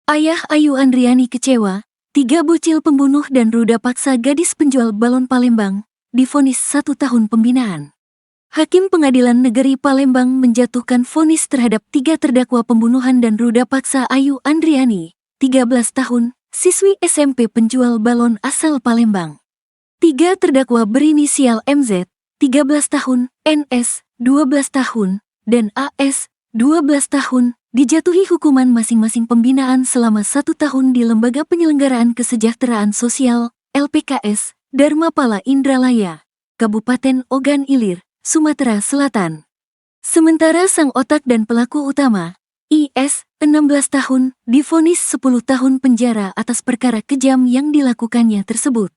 Ayah Ayu Andriani kecewa, 3 bocil pembunuh dan ruda paksa gadis penjual balon Palembang, divonis 1 tahun pembinaan. Hakim Pengadilan Negeri Palembang menjatuhkan vonis terhadap 3 terdakwa pembunuhan dan ruda paksa Ayu Andriani, 13 tahun, siswi SMP penjual balon asal Palembang. 3 terdakwa berinisial MZ, 13 tahun, NS, 12 tahun, dan AS, 12 tahun, dijatuhi hukuman masing-masing pembinaan selama 1 tahun di Lembaga Penyelenggaraan Kesejahteraan Sosial, LPKS, Dharmapala Indralaya, Kabupaten Ogan Ilir, Sumatera Selatan. Sementara sang otak dan pelaku utama, IS, 16 tahun, divonis 10 tahun penjara atas perkara kejam yang dilakukannya tersebut.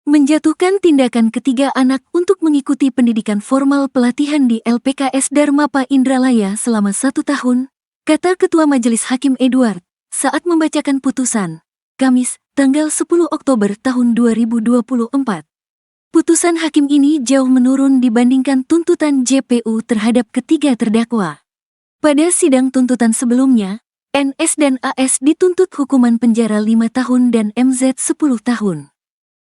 Menjatuhkan tindakan ketiga anak untuk mengikuti pendidikan formal pelatihan di LPKS Dharmapa Indralaya selama 1 tahun, kata Ketua Majelis Hakim Edward, saat membacakan putusan, Kamis, tanggal 10 Oktober tahun 2024. Putusan hakim ini jauh menurun dibandingkan tuntutan JPU terhadap ketiga terdakwa. Pada sidang tuntutan sebelumnya, NS dan AS dituntut hukuman penjara 5 tahun dan MZ 10 tahun.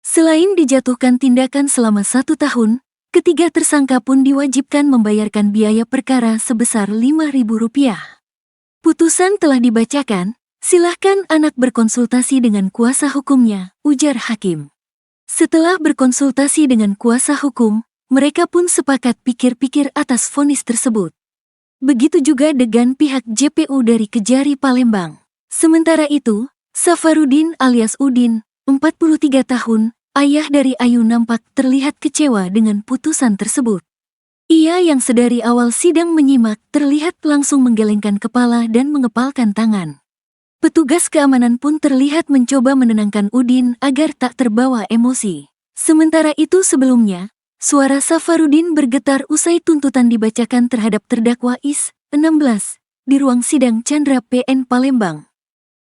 Selain dijatuhkan tindakan selama 1 tahun, ketiga tersangka pun diwajibkan membayarkan biaya perkara sebesar Rp5.000. Putusan telah dibacakan, silahkan anak berkonsultasi dengan kuasa hukumnya, ujar hakim. Setelah berkonsultasi dengan kuasa hukum, mereka pun sepakat pikir-pikir atas vonis tersebut. Begitu juga dengan pihak JPU dari Kejari Palembang. Sementara itu, Safarudin alias Udin, 43 tahun, ayah dari Ayu nampak terlihat kecewa dengan putusan tersebut. Ia yang sedari awal sidang menyimak terlihat langsung menggelengkan kepala dan mengepalkan tangan. Petugas keamanan pun terlihat mencoba menenangkan Udin agar tak terbawa emosi. Sementara itu sebelumnya, suara Safarudin bergetar usai tuntutan dibacakan terhadap terdakwa IS, 16, di ruang sidang Chandra PN Palembang.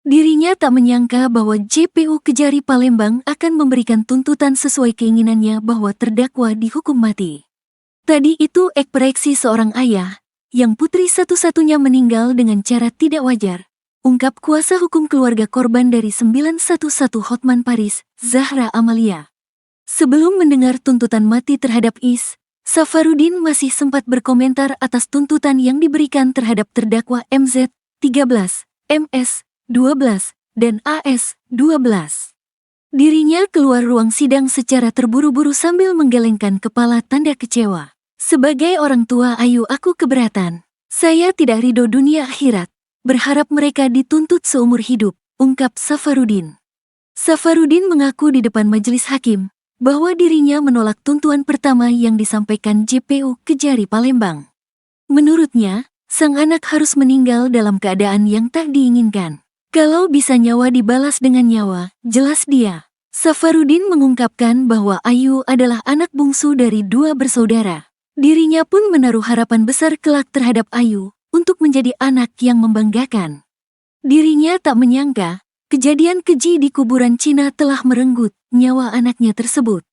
Dirinya tak menyangka bahwa JPU Kejari Palembang akan memberikan tuntutan sesuai keinginannya bahwa terdakwa dihukum mati. Tadi itu ekspresi seorang ayah, yang putri satu-satunya meninggal dengan cara tidak wajar, ungkap kuasa hukum keluarga korban dari 911 Hotman Paris, Zahra Amalia. Sebelum mendengar tuntutan mati terhadap IS, Safarudin masih sempat berkomentar atas tuntutan yang diberikan terhadap terdakwa MZ, 13, MS, 12, dan AS, 12. Dirinya keluar ruang sidang secara terburu-buru sambil menggelengkan kepala tanda kecewa. Sebagai orang tua Ayu, aku keberatan. Saya tidak ridho dunia akhirat. Berharap mereka dituntut seumur hidup, ungkap Safarudin. Safarudin mengaku di depan majelis hakim bahwa dirinya menolak tuntutan pertama yang disampaikan JPU Kejari Palembang. Menurutnya, sang anak harus meninggal dalam keadaan yang tak diinginkan. Kalau bisa nyawa dibalas dengan nyawa, jelas dia. Safarudin mengungkapkan bahwa Ayu adalah anak bungsu dari 2 bersaudara. Dirinya pun menaruh harapan besar kelak terhadap Ayu untuk menjadi anak yang membanggakan. Dirinya tak menyangka, kejadian keji di kuburan Cina telah merenggut nyawa anaknya tersebut.